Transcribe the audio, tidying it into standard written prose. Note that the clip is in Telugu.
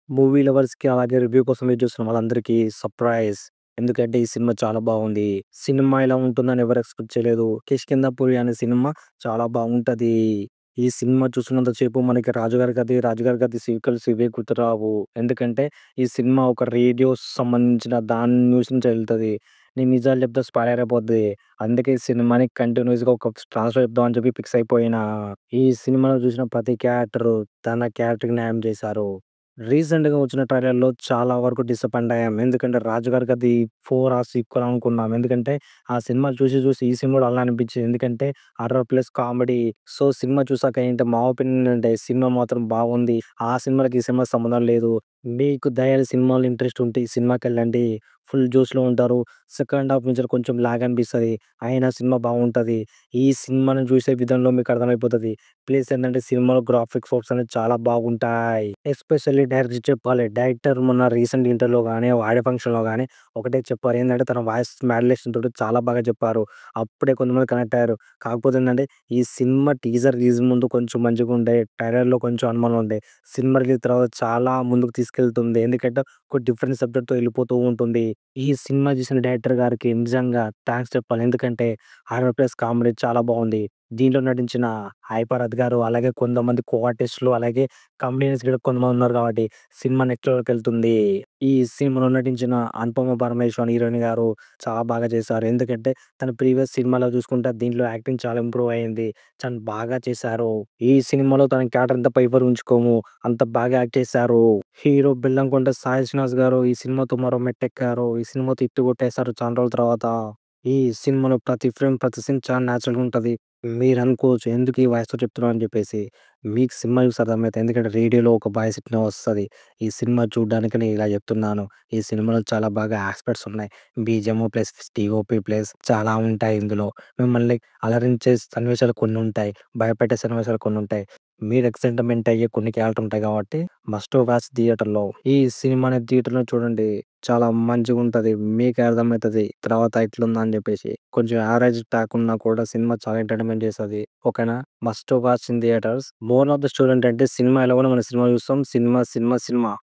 మూవీ లవర్స్‌కి అలాగే రివ్యూ కోసం వెయిట్ చూస్తున్న వాళ్ళందరికీ సర్ప్రైజ్. ఎందుకంటే ఈ సినిమా చాలా బాగుంది. సినిమా ఇలా ఉంటుందని ఎవరు ఎక్స్‌పెక్ట్ చేయలేదు. 'కిష్కింధపురి' అనే సినిమా చాలా బాగుంటది. ఈ సినిమా చూస్తున్నంత సేపు మనకి 'రాజుగారి గది' సీక్వెల్స్ ఇవే గుర్తురావు. ఎందుకంటే ఈ సినిమా ఒక రేడియో సంబంధించిన దాని న్యూస్ నుంచి ఎళ్తది. నేను నిజాలు చెప్తే స్పాయిలర్ అయిపోద్ది. అందుకే ఈ సినిమాని కంటిన్యూయస్‌గా ఒక ట్రాన్స్‌ఫర్ చెప్దాం అని చెప్పి ఫిక్స్ అయిపోయినా. ఈ సినిమాలో చూసిన ప్రతి క్యారెక్టరు తన క్యారెక్టర్‌కి న్యాయం చేశారు. రీసెంట్‌గా వచ్చిన ట్రైలర్‌లో చాలా వరకు డిసప్పాయింట్ అయ్యాం. ఎందుకంటే 'రాజుగారి గది 4' సీక్వెల్ అనుకున్నాం. ఎందుకంటే ఆ సినిమా చూసి ఈ సినిమా కూడా అలానే అనిపించింది. ఎందుకంటే horror plus comedy. So, cinema చూసాక ఏంటి మా ఒపీనియన్ అంటే సినిమా మాత్రం బాగుంది. ఆ సినిమాకి ఈ సినిమాకి సంబంధం లేదు. మీకు దయ్యాల సినిమాలో ఇంట్రెస్ట్ ఉంటే ఈ సినిమాకెళ్ళండి. ఫుల్ జోష్‌లో ఉంటారు. సెకండ్ హాఫ్ నుంచి కొంచెం లాగ్ అనిపిస్తది. అయినా సినిమా బాగుంటది. ఈ సినిమాని చూసే విధంలో మీకు అర్థమైపోతది. ప్లస్ ఏందంటే సినిమాలో గ్రాఫిక్స్ వర్క్స్ అనేవి చాలా బాగుంటాయి. ఎస్పెషల్లీ డైరెక్టర్ చెప్పాలి. డైరెక్టర్ మొన్న రీసెంట్ ఇంటర్వ్యూలో గాని, ఆడియో ఫంక్షన్‌లో గాని ఒకటే చెప్పారు. ఏందంటే తన వాయిస్ మాడ్యులేషన్ తోటి చాలా బాగా చెప్పారు. అప్పుడే కొంతమంది కనెక్ట్ అయ్యారు. కాకపోతే ఏందంటే ఈ సినిమా టీజర్ రిలీజ్ ముందు కొంచెం మంచిగుండే. ట్రైలర్‌లో కొంచెం అనుమానం ఉండే. సినిమా రిలీజ్ తర్వాత చాలా ముందుకు తీసుకెళ్తుంది. ఎందుకంటే ఒక డిఫరెంట్ సబ్జెక్ట్‌తో వెళ్ళిపోతూ ఉంటుంది. ఈ సినిమా తీసిన డైరెక్టర్ గారికి నిజంగా థాంక్స్ చెప్పాలి. ఎందుకంటే హారర్ ప్లస్ కామెడీ చాలా బావుంది. దీంట్లో నటించిన 'హైపరాద్' గారు, అలాగే కొంతమంది కో ఆర్టిస్ట్‌లు, అలాగే కమెడియన్స్ కూడా కొంతమందున్నారు కాబట్టి సినిమా నెక్స్ట్ లెవెల్‌కెళ్తుంది. ఈ సినిమాలో నటించిన 'అనుపమ పరమేశ్వరన్' హీరోయిన్ గారు చాలా బాగా చేశారు. ఎందుకంటే తన ప్రీవియస్ సినిమాలో చూసుకుంటే దీంట్లో యాక్టింగ్ చాలా ఇంప్రూవ్ అయింది. చాలా బాగా చేశారు. ఈ సినిమాలో తన క్యారెక్టర్ ఎంత పైపర్ ఉంచుకోము అంత బాగా యాక్ట్ చేశారు. హీరో 'బెల్లంకొండ సాయి శ్రీనివాస్' గారు ఈ సినిమాతో మరో మెట్టెక్కారు. ఈ సినిమాతో హిట్ కొట్టేసారు చాలా రోజుల తర్వాత. ఈ సినిమాలో ప్రతి ఫ్రేమ్, ప్రతి సీన్ చాలా నేచురల్‌గా ఉంటది. మీరనుకోవచ్చు ఎందుకు ఈ వాయిస్‌తో చెప్తున్నావు అని చెప్పేసి. మీకు సినిమా చూస్తే అర్థమైతది. ఎందుకంటే రేడియోలో ఒక వాయిస్ ఇట్నే వస్తది. ఈ సినిమా చూడ్డానికి నేను ఇలా చెప్తున్నాను. ఈ సినిమాలో చాలా బాగా యాస్పెక్ట్స్ ఉన్నాయి. బీజీఎం ప్లస్ టీఓపీ ప్లస్ చాలా ఉంటాయి ఇందులో. మిమ్మల్ని అలరించే సన్నివేశాలు కొన్నుంటాయి. భయపెట్టే సన్నివేశాలు కొన్నుంటాయి. మీరు ఎక్సైట్‌మెంట్ అయ్యే కొన్ని క్యారెక్టర్లు ఉంటాయి కాబట్టి మస్ట్ వాచ్ థియేటర్‌లో. ఈ సినిమాని థియేటర్‌లో చూడండి. చాలా మంచిగుంటది. మీకే అర్థమైతది. తర్వాత ఇట్లుందా అని జెప్పేసి. కొంచెం యావరేజ్ టాక్ ఉన్నా కూడా సినిమా చాలా ఎంటర్‌టైన్‌మెంట్ చేస్తది. ఓకేనా? Must watch in theatres. More of the story ఏంటంటే సినిమా ఎలాగోనే మనం సినిమా చూస్తాం. సినిమా.